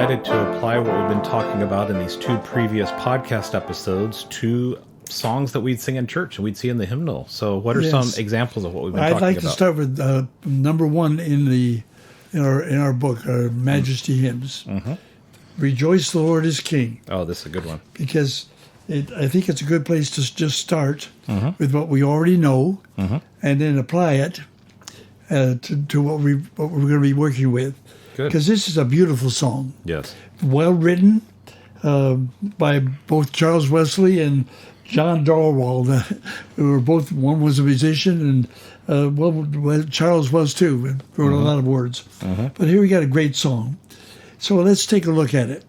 decided to apply what we've been talking about in these two previous podcast episodes to songs that we'd sing in church and we'd see in the hymnal. So what are some examples of what we've been talking about? I'd like to start with number one in our book, our Majesty Hymns. Mm-hmm. Rejoice, the Lord is King. Oh, this is a good one. Because I think it's a good place to just start with what we already know and then apply it to what we're going to be working with. Because this is a beautiful song. Yes. Well written by both Charles Wesley and John Dorwald, who were both, one was a musician, and Charles was too, wrote a lot of words. But here we got a great song. So let's take a look at it.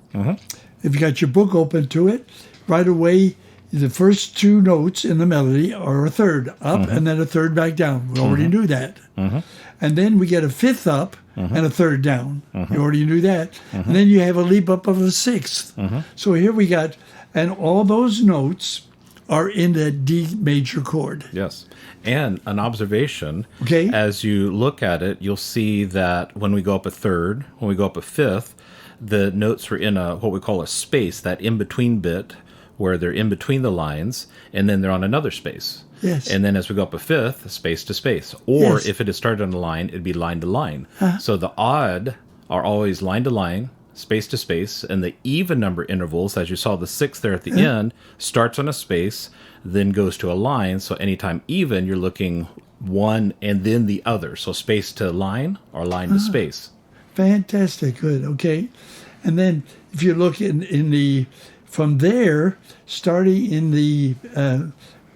If you got your book open to it, right away, the first two notes in the melody are a third up and then a third back down. We already knew that. And then we get a fifth up and a third down. You already knew that. And then you have a leap up of a sixth. So here we got, and all those notes are in the D major chord. Yes. And an observation, as you look at it, you'll see that when we go up a third, when we go up a fifth, the notes are in what we call a space, that in-between bit, where they're in between the lines, and then they're on another space. Yes. And then as we go up a fifth, space to space. Or if it is started on a line, it'd be line to line. So the odd are always line to line, space to space, and the even number intervals, as you saw the sixth there at the end, starts on a space, then goes to a line. So anytime even, you're looking one and then the other. So space to line or line to space. Fantastic. Good. Okay. And then if you look from there, starting in the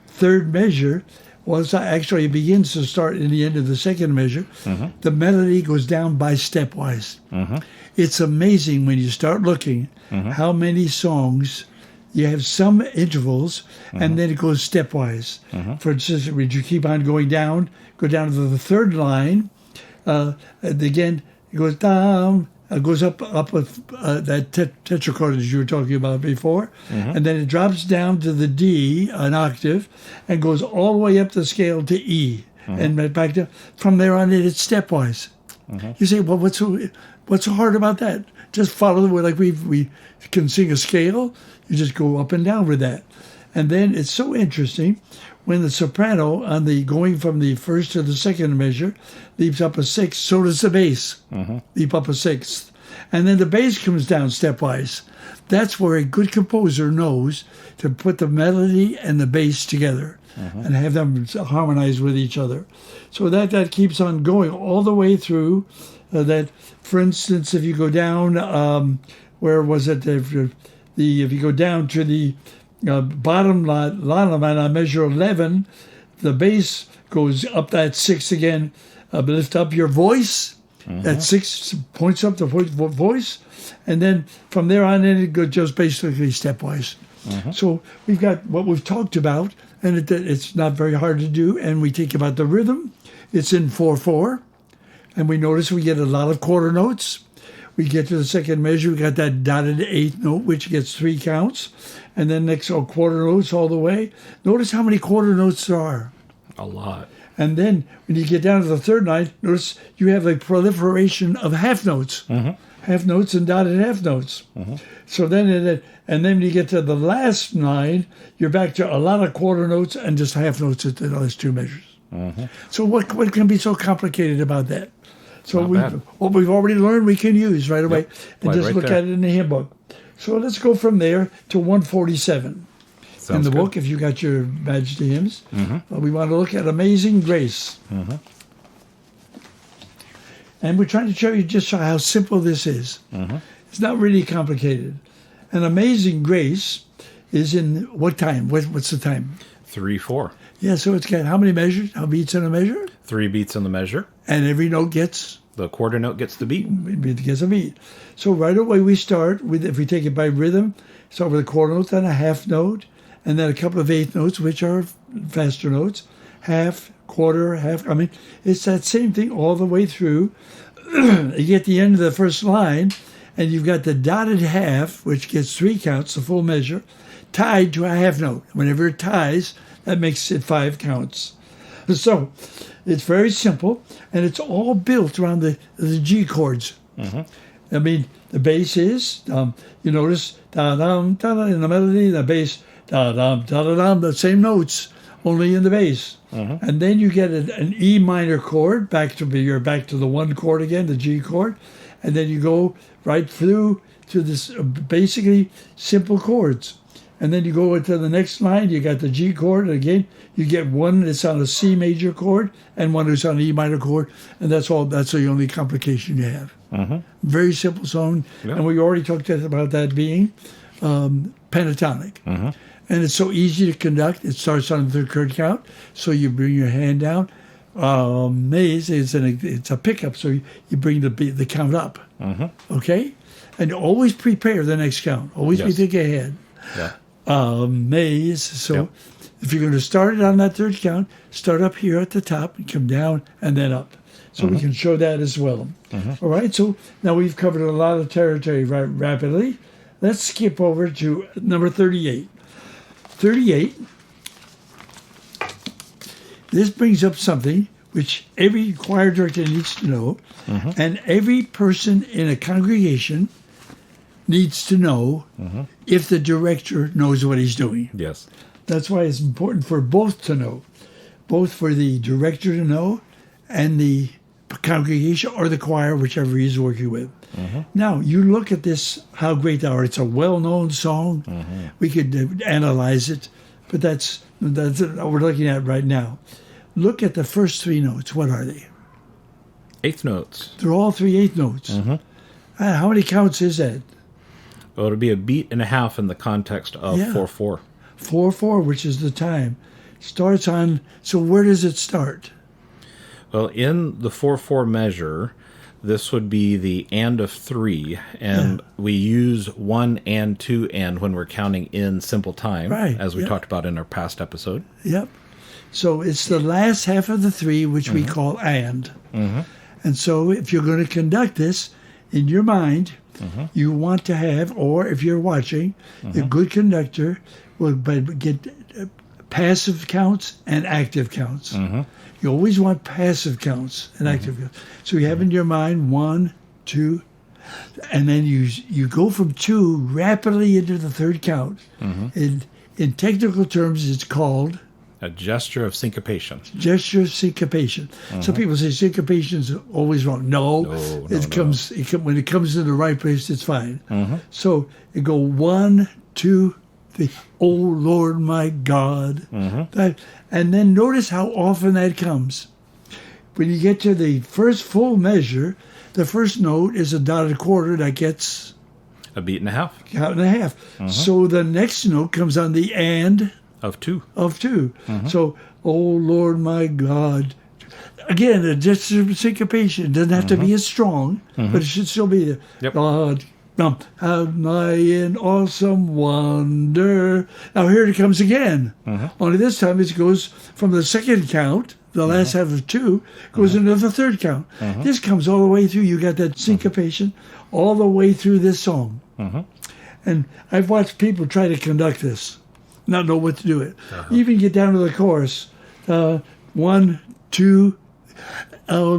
third measure, it begins to start in the end of the second measure. The melody goes down by stepwise. It's amazing when you start looking how many songs you have some intervals and then it goes stepwise. For instance, when you keep on going down, go down to the third line, again it goes down. It goes up with that tetrachord as you were talking about before, and then it drops down to the D, an octave, and goes all the way up the scale to E, and back down. From there on, it's stepwise. You say, well, what's so hard about that? Just follow the way, like we can sing a scale. You just go up and down with that, and then it's so interesting when the soprano going from the first to the second measure leaps up a sixth, so does the bass leap up a sixth. And then the bass comes down stepwise. That's where a good composer knows to put the melody and the bass together and have them harmonize with each other. So that keeps on going all the way through. That, for instance, if you go down, where was it? If you go down to the bottom line on measure 11, the bass goes up that sixth again. Lift up your voice. That six points up the voice, and then from there on in it goes just basically stepwise. So we've got what we've talked about, and it's not very hard to do. And we think about the rhythm. It's in 4/4, and we notice we get a lot of quarter notes. We get to the second measure, we got that dotted eighth note, which gets 3 counts. And then next, quarter notes all the way. Notice how many quarter notes there are. A lot. And then when you get down to the third line, notice you have a proliferation of half notes. Half notes and dotted half notes. So then, and then when you get to the last line, you're back to a lot of quarter notes and just half notes at the last 2 measures. So what can be so complicated about that? So what we've already learned, we can use right away and just look at it in the hymn book. So let's go from there to 147. In the book, if you got your Majesty Hymns, we want to look at Amazing Grace. And we're trying to show you just how simple this is. It's not really complicated. And Amazing Grace is in what time? What's the time? 3/4. Yeah, so it's got how many measures? How beats in a measure? 3 beats in the measure. And every note gets? The quarter note gets the beat. It gets a beat. So right away we start with, if we take it by rhythm, start with a quarter note, then a half note, and then a couple of eighth notes, which are faster notes. Half, quarter, half. I mean, it's that same thing all the way through. You get the end of the first line, and you've got the dotted half, which gets 3 counts, the full measure, tied to a half note. Whenever it ties, that makes it 5 counts. So it's very simple, and it's all built around the G chords. I mean, the bass is, you notice, da-dum, da-dum, in the melody, the bass, da-dum, da-da-dum, the same notes, only in the bass. And then you get an E minor chord, you're back to the one chord again, the G chord, and then you go right through to this basically simple chords. And then you go into the next line, you got the G chord, and again, you get one that's on a C major chord and one that's on an E minor chord, and that's the only complication you have. Very simple song, and we already talked about that being pentatonic. And it's so easy to conduct. It starts on the third chord count, so you bring your hand down. It's a pickup, so you bring the count up. Okay? And always prepare the next count. Always be thinking ahead. Yeah. So if you're going to start it on that third count, start up here at the top and come down and then up. So we can show that as well. All right, so now we've covered a lot of territory rapidly. Let's skip over to number 38. 38, this brings up something which every choir director needs to know, and every person in a congregation needs to know if the director knows what he's doing. Yes. That's why it's important for both to know, both for the director to know and the congregation or the choir, whichever he's working with. Now, you look at this, How Great Thou Art. It's a well-known song. We could analyze it, but that's what we're looking at right now. Look at the first three notes. What are they? Eighth notes. They're all 3 eighth notes. How many counts is that? Well, it'll be a beat and a half in the context of 4/4. 4/4, which is the time. Starts on, so where does it start? Well, in the 4/4 measure, this would be the and of 3, and we use 1 and 2 and when we're counting in simple time, as we talked about in our past episode. Yep. So it's the last half of the 3, which we call and. And so if you're going to conduct this in your mind, you want to have, or if you're watching, a good conductor will get passive counts and active counts. You always want passive counts and active counts. So you have in your mind 1, 2, and then you go from 2 rapidly into the third count. In technical terms, it's called a gesture of syncopation. Gesture of syncopation. Some people say syncopation is always wrong. No, when it comes to the right place, it's fine. So you go 1, 2, 3. Oh Lord, my God. And then notice how often that comes. When you get to the first full measure, the first note is a dotted quarter that gets a beat and a half. Count and a half. So the next note comes on the and of 2. So, oh Lord, my God. Again, a gesture of syncopation. It doesn't have to be as strong, but it should still be there. God, how nigh in awesome wonder. Now here it comes again. Only this time it goes from the second count, the last half of 2, goes into the third count. This comes all the way through. You got that syncopation all the way through this song. And I've watched people try to conduct this, not know what to do it. Even get down to the chorus. 1, 2,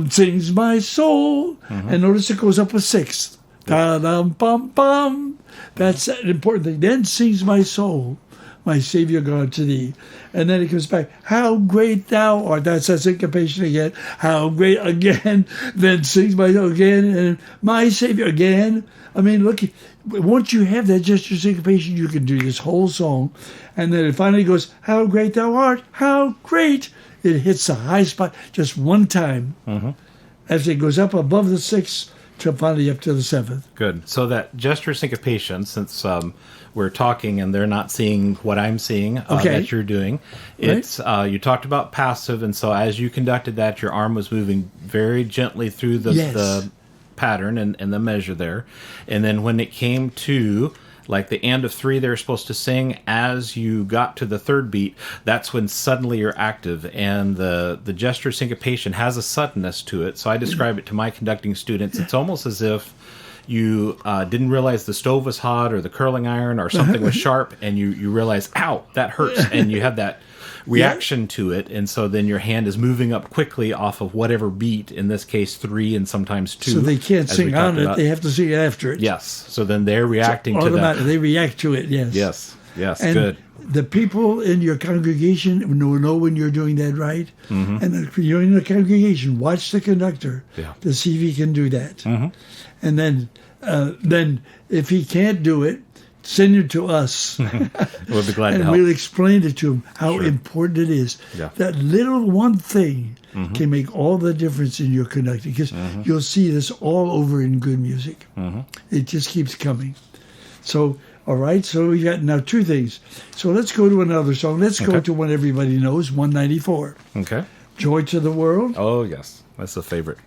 sings my soul. And notice it goes up a sixth. Da-dum-bum-bum. That's an important thing. Then sings my soul, my Savior God, to thee. And then it comes back, how great thou art. That's a syncopation again. How great again. Then sings my soul again. And my Savior again. I mean, look, once you have that gesture syncopation, you can do this whole song. And then it finally goes, how great thou art. How great. It hits a high spot just one time. As it goes up above the 6th, to finally up to the 7th. Good. So that gesture syncopation, since we're talking and they're not seeing what I'm seeing that you're doing, it's you talked about passive, and so as you conducted that, your arm was moving very gently through the pattern and the measure there. And then when it came to like the and of 3 they're supposed to sing, as you got to the third beat, that's when suddenly you're active. And the gesture syncopation has a suddenness to it. So I describe it to my conducting students. It's almost as if you didn't realize the stove was hot or the curling iron or something was sharp, and you realize, ow, that hurts. And you have that reaction to it, and so then your hand is moving up quickly off of whatever beat, in this case 3 and sometimes 2. So they can't as we sing talked on it, about. they have to sing after it. Yes, so then they're reacting to that. They react to it, yes. Yes, And good. the people in your congregation will know when you're doing that right. Mm-hmm. And if you're in the congregation, watch the conductor Yeah. to see if he can do that. Mm-hmm. And then if he can't do it, send it to us. We'll be glad to And help. we'll explain it to him how Sure. important it is. Yeah. That little one thing Mm-hmm. can make all the difference in your conducting, because you'll see this all over in good music. Mm-hmm. It just keeps coming. So, all right, so we got now 2 things. So let's go to another song. Let's go Okay. to one everybody knows, 194. Okay. Joy to the World. Oh, yes. That's a favorite.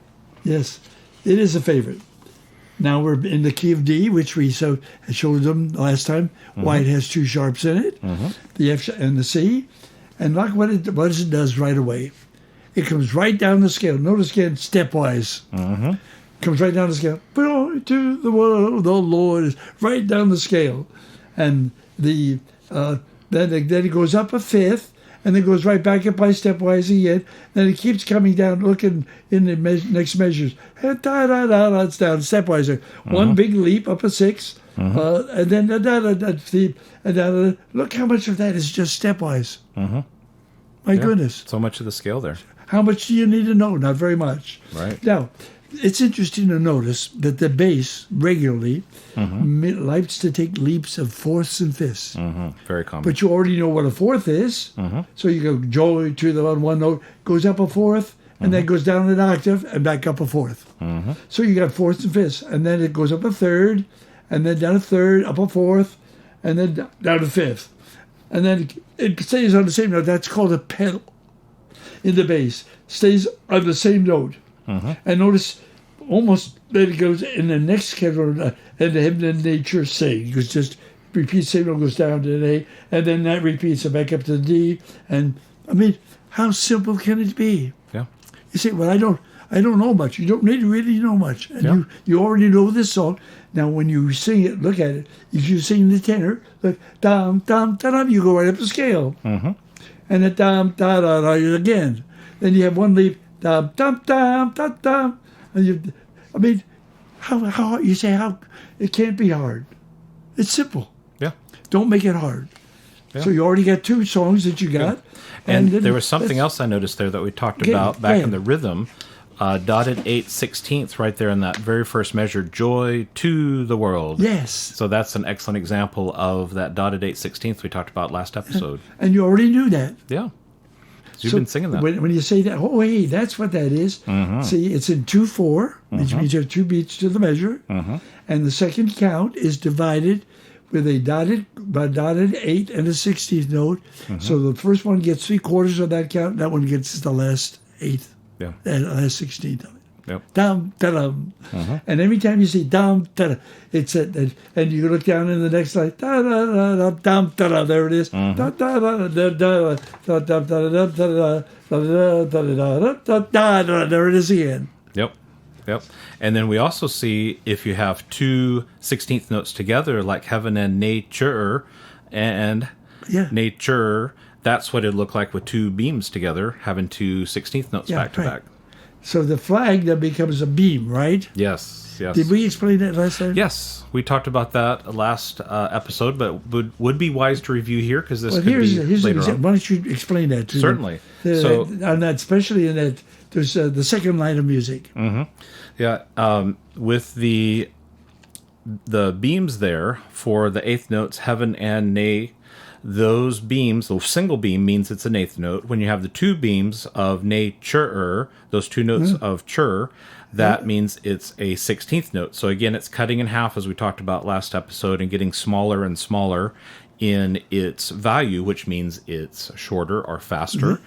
Yes, it is a favorite. Now we're in the key of D, which we showed them last time. Why it has 2 sharps in it, the F and the C. And look what it does right away. It comes right down the scale. Notice again, stepwise. Comes right down the scale. Joy to the world, the Lord is right down the scale. And then it goes up a 5th, and then goes right back up by stepwise again. Then it keeps coming down. Look in the next measures. It's down stepwise. One big leap up a 6, and then look how much of that is just stepwise. My goodness. So much of the scale there. How much do you need to know? Not very much. Right. Now, it's interesting to notice that the bass regularly likes to take leaps of 4ths and 5ths. Very common. But you already know what a 4th is. So you go joy to the one note, goes up a 4th, and then goes down an octave and back up a 4th. So you got 4ths and 5ths. And then it goes up a 3rd, and then down a 3rd, up a 4th, and then down a 5th. And then it stays on the same note. That's called a pedal in the bass. Stays on the same note. And notice almost that it goes in the next schedule, and the hymn in nature sing. It goes just repeats, same note goes down to an A, and then that repeats it back up to the D. And I mean, how simple can it be? Yeah. You say, well, I don't know much. You don't really know much. And you already know this song. Now, when you sing it, look at it. If you sing the tenor, look, dum, dum, da, dum, you go right up the scale. And then dum, da, da, da, again. Then you have one leap, dum, dum, dum, dum, dum. And how you say how it can't be hard. It's simple. Yeah. Don't make it hard. Yeah. So you already got 2 songs that you got. And then there was something else I noticed there that we talked about back in the rhythm. Dotted 8/16 right there in that very first measure, joy to the world. Yes. So that's an excellent example of that dotted 8/16 we talked about last episode. And you already knew that. Yeah. So you've been singing that. When you say that, oh, hey, that's what that is. See, it's in 2/4, which means you have 2 beats to the measure. And the second count is divided with a dotted 8 and a 16th note. So the first one gets 3/4 of that count, and that one gets the last 8th. Yeah. And last 16th of it. Yep. Dum, da-dum. And every time you say dum, da-da, it's and you look down in the next line, da-da-da-da, dum, da-da, there it is. Da-da-da-da-da, da-da-da-da-da, da-da-da-da-da, there it is again. Yep. And then we also see if you have 2 16th notes together, like heaven and nature, nature, that's what it'd look like with 2 beams together, having 2 16th notes back to back. So the flag then becomes a beam, right? Yes. Did we explain that last time? Yes, we talked about that last episode, but would be wise to review here because this could here's be later on. Why don't you explain that to me? Certainly. On that, especially in that, there's the second line of music. Yeah, with the beams there for the 8th notes, heaven and nay, those beams, the single beam means it's an 8th note. When you have the 2 beams of nature, those 2 notes of chur, that means it's a 16th note. So again, it's cutting in half as we talked about last episode and getting smaller and smaller in its value, which means it's shorter or faster.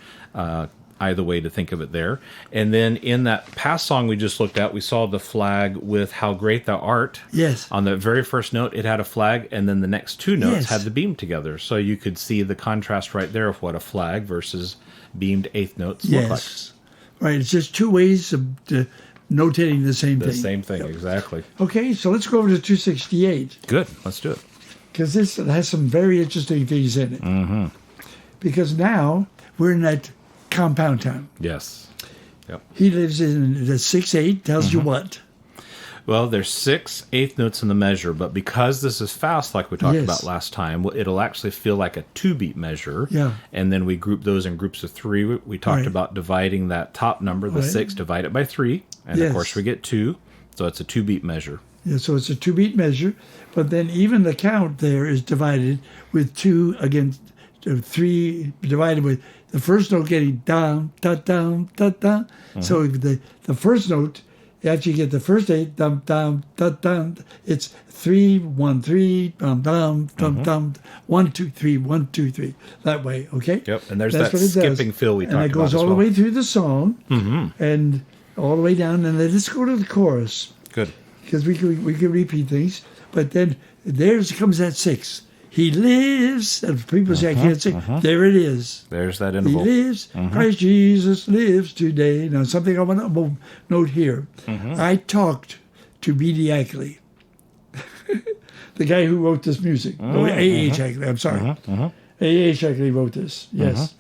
Either way to think of it there. And then in that past song we just looked at, we saw the flag with How Great Thou Art. Yes. On the very first note, it had a flag, and then the next 2 notes had the beam together. So you could see the contrast right there of what a flag versus beamed 8th notes look like. Right. It's just 2 ways of notating the same thing. The same thing, exactly. Okay, so let's go over to 268. Good. Let's do it. Because this has some very interesting things in it. Because now we're in that compound time. Yes. Yep. He lives in the 6/8, tells you what? Well, there's 6 eighth notes in the measure, but because this is fast, like we talked Yes. about last time, it'll actually feel like a 2-beat measure. Yeah. And then we group those in groups of 3. We talked Right. about dividing that top number, the Right. 6, divide it by 3. And Yes. of course, we get 2. So it's a 2-beat measure. Yeah, so it's a 2-beat measure, but then even the count there is divided with 2 against 3 divided with the first note getting down, da, down, da, down. So the first note, after you get the first 8, dum, dum, da, dum, it's 3, 1, 3, dum, dum, dum, dum, 1, 2, 3, 1, 2, 3. That way, okay? Yep, and there's That's that what it skipping does. fill we talked about. And it goes as all well. the way through the song and all the way down. And then let's go to the chorus. Good. Because we can repeat things, but then comes that 6. He lives, and people say I can't sing. There it is. There's that He interval. lives. Christ Jesus lives today. Now something I want to note here. I talked to B.D. Ackley, the guy who wrote this music. A.H. Ackley. I'm sorry. A.H. Ackley wrote this. Yes,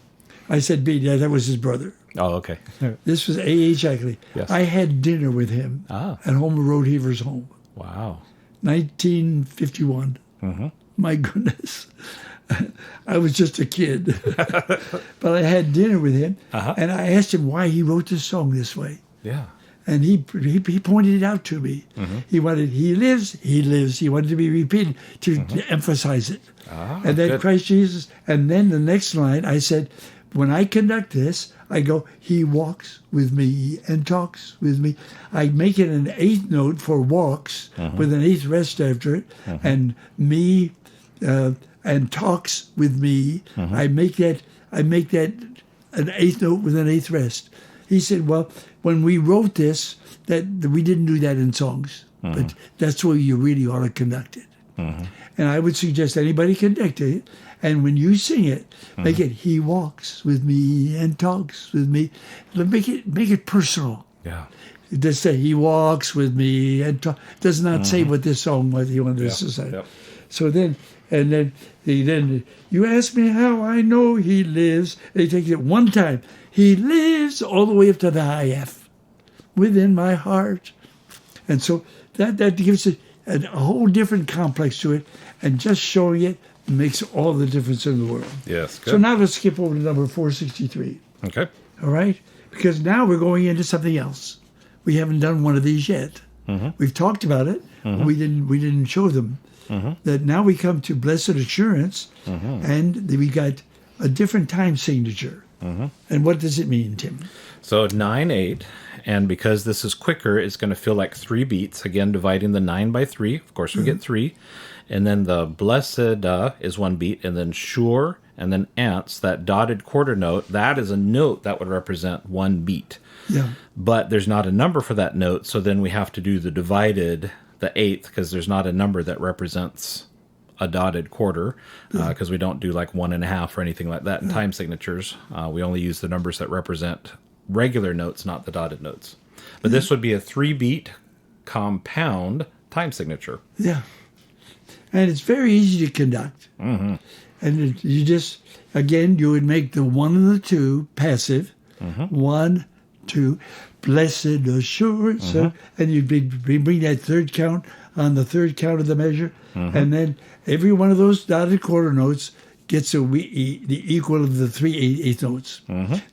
I said B.D. That was his brother. Oh, okay. This was A.H. Ackley. Yes. I had dinner with him at Homer Road Heaver's home. Wow. 1951. My goodness. I was just a kid. But I had dinner with him, and I asked him why he wrote this song this way. Yeah. And he pointed it out to me. He lives, he lives. He wanted to be repeated to emphasize it. And then good. Christ Jesus. And then the next line, I said, when I conduct this, I go, he walks with me and talks with me. I make it an 8th note for walks with an 8th rest after it. And me and talks with me. I make that an 8th note with an 8th rest. He said, well, when we wrote this, that we didn't do that in songs. But that's where you really ought to conduct it. And I would suggest anybody conduct it. And when you sing it, make it, he walks with me and talks with me. Make it personal. Yeah. Just say, he walks with me and does not say what this song was he wanted us to say. Yep. So then you ask me how I know he lives. And he takes it one time. He lives all the way up to the high F within my heart. And so that gives it a whole different complex to it. And just showing it makes all the difference in the world. Yes. Good. So now let's skip over to number 463. Okay. All right? Because now we're going into something else. We haven't done one of these yet. We've talked about it, but we didn't show them. That now we come to Blessed Assurance, and we got a different time signature. And what does it mean, Tim? So 9/8, and because this is quicker, it's going to feel like 3 beats. Again, dividing the 9 by 3. Of course, we get 3. And then the blessed is 1 beat, and then sure, and then ants, that dotted quarter note, that is a note that would represent 1 beat. Yeah. But there's not a number for that note, so then we have to do the divided, the 8th, because there's not a number that represents a dotted quarter, because we don't do like 1.5 or anything like that in time signatures. We only use the numbers that represent regular notes, not the dotted notes. But this would be a 3-beat compound time signature. Yeah. And it's very easy to conduct. And you just, again, you would make the 1 and the 2 passive. 1, 2, blessed assurance. And you'd bring that third count on the third count of the measure. And then every one of those dotted quarter notes gets the equal of the 3 eighth notes.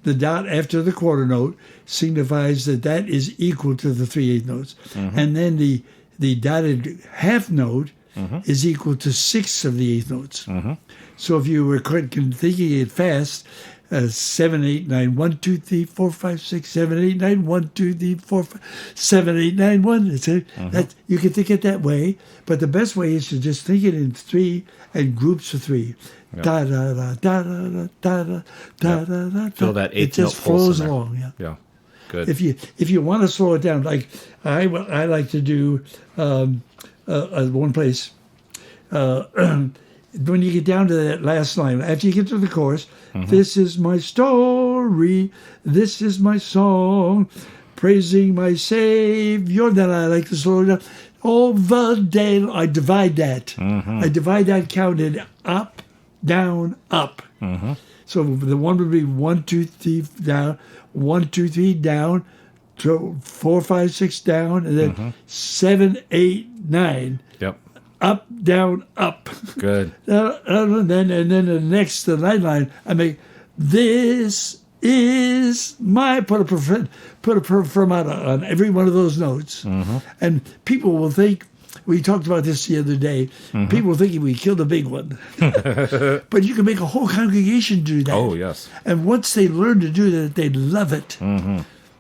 The dot after the quarter note signifies that is equal to the 3 eighth notes. And then the dotted half note is equal to 6 of the 8th notes. So if you were thinking it fast, 7, 8, 9, 1, 2, 3, 4, 5, 6, 7, 8, 9, 1, 2, 3, 4, 5, 7, 8, 9, 1. That, you can think it that way, but the best way is to just think it in 3 and groups of 3. Da da da da da da da da da da. Feel that 8th it just note pulse flows in there. along. Yeah. Good. If you want to slow it down, like I like to do one place. When you get down to that last line, after you get to the chorus, this is my story, this is my song, praising my Savior. Then I like to slow it down. All the day, I divide that. I divide that counted up, down, up. So the one would be 1, 2, 3 down, 1, 2, 3 down, 4, 5, 6 down, and then 7, 8, 9. Yep. Up, down, up. Good. And then the next, the night line, I make, this is my, put a fermata on every one of those notes. And people will think, we talked about this the other day, people thinking we killed a big one. But you can make a whole congregation do that. Oh, yes. And once they learn to do that, they love it.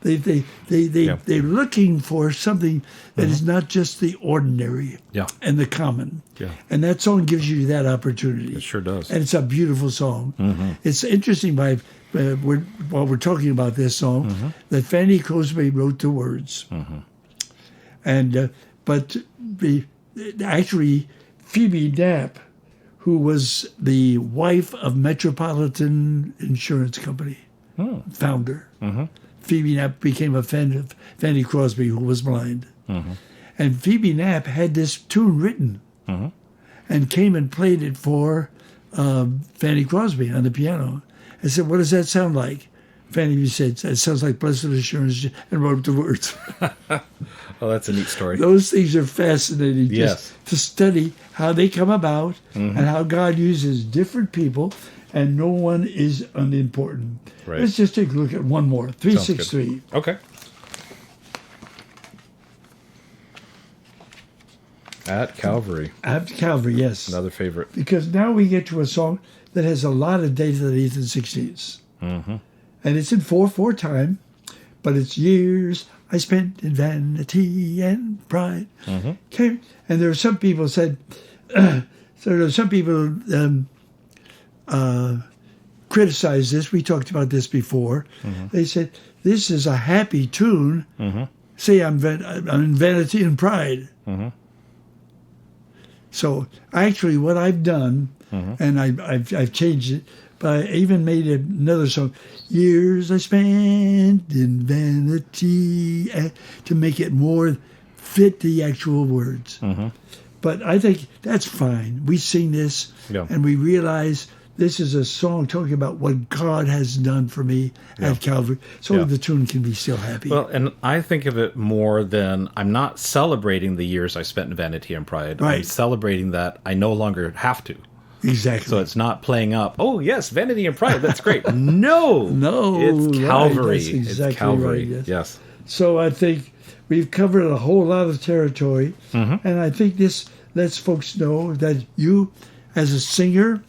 They're looking for something that is not just the ordinary and the common. Yeah. And that song gives you that opportunity. It sure does. And it's a beautiful song. It's interesting while we're talking about this song that Fanny Crosby wrote the words. And but actually Phoebe Knapp, who was the wife of Metropolitan Insurance Company, founder. Phoebe Knapp became a fan of Fanny Crosby, who was blind. And Phoebe Knapp had this tune written and came and played it for Fanny Crosby on the piano. I said, what does that sound like? Fanny said, it sounds like Blessed Assurance, and wrote the words. Oh, that's a neat story. Those things are fascinating just to study how they come about and how God uses different people, and no one is unimportant. Right. Let's just take a look at one more. 363. Okay. At Calvary. At Calvary, yes. Another favorite. Because now we get to a song that has a lot of days of the 8th and 16ths. And it's in 4/4 time, but it's years I spent in vanity and pride. Okay. And there are some people said, so there are some people criticized this. We talked about this before. They said, this is a happy tune. Say I'm in vanity and pride. So actually what I've done, and I've changed it, but I even made another song, years I spent in vanity, to make it more fit the actual words. But I think that's fine. We sing this and we realize this is a song talking about what God has done for me at Calvary. So the tune can be still happy. Well, and I think of it more than I'm not celebrating the years I spent in vanity and pride. Right. I'm celebrating that I no longer have to. Exactly. So it's not playing up, oh, yes, vanity and pride, that's great. No. It's Calvary. Right. That's exactly it's Calvary. Right, yes. So I think we've covered a whole lot of territory. And I think this lets folks know that you, as a singer,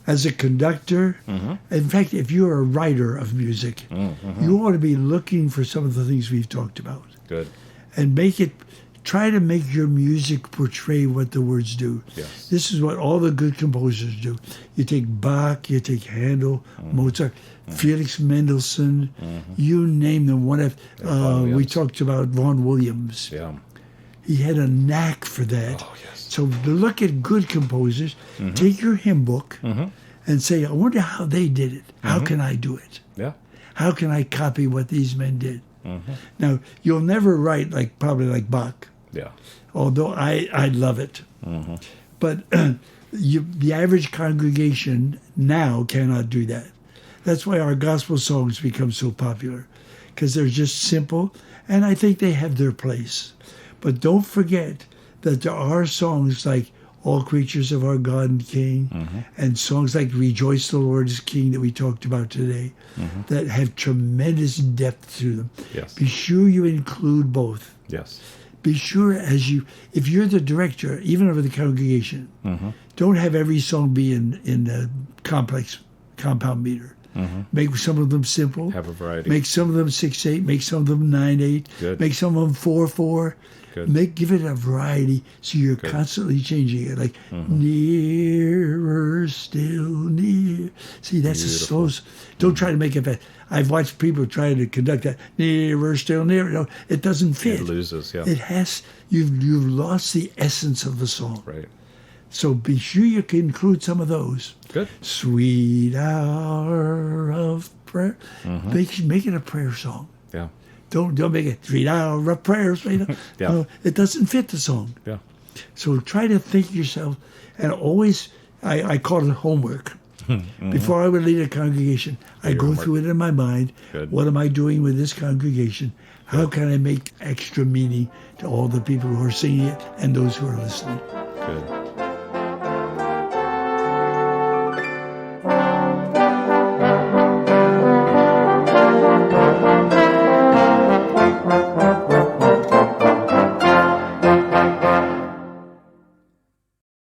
as a conductor, in fact, if you're a writer of music, you ought to be looking for some of the things we've talked about. Good. And try to make your music portray what the words do. Yes. This is what all the good composers do. You take Bach, you take Handel, Mozart, Felix Mendelssohn, you name them. We talked about Vaughan Williams. Yeah. He had a knack for that. Oh, yes. So to look at good composers, take your hymn book and say, I wonder how they did it. How can I do it? Yeah. How can I copy what these men did? Now, you'll never write probably like Bach. Yeah. Although I love it. But the average congregation now cannot do that. That's why our gospel songs become so popular, because they're just simple, and I think they have their place. But don't forget that there are songs like All Creatures of Our God and King, and songs like Rejoice the Lord is King that we talked about today, that have tremendous depth to them. Yes. Be sure you include both. Yes. Be sure if you're the director, even of the congregation, don't have every song be in a complex compound meter. Make some of them simple. Have a variety. Make some of them 6/8. Make some of them 9/8. Good. Make some of them 4/4. Good. Give it a variety, so you're constantly changing it. Like nearer, still near. See, that's Beautiful. a slow. Don't try to make it fast. I've watched people try to conduct that nearer, still near. No, it doesn't fit. It loses. Yeah. It has. You've lost the essence of the song. Right. So be sure you can include some of those. Good. Sweet hour of prayer. Make it a prayer song. Yeah. Don't make it sweet hour of prayer. No, it doesn't fit the song. Yeah. So try to think yourself, and always, I call it homework. Before I would lead a congregation, I go homework. through it in my mind. Good. What am I doing with this congregation? How can I make extra meaning to all the people who are singing it and those who are listening? Good.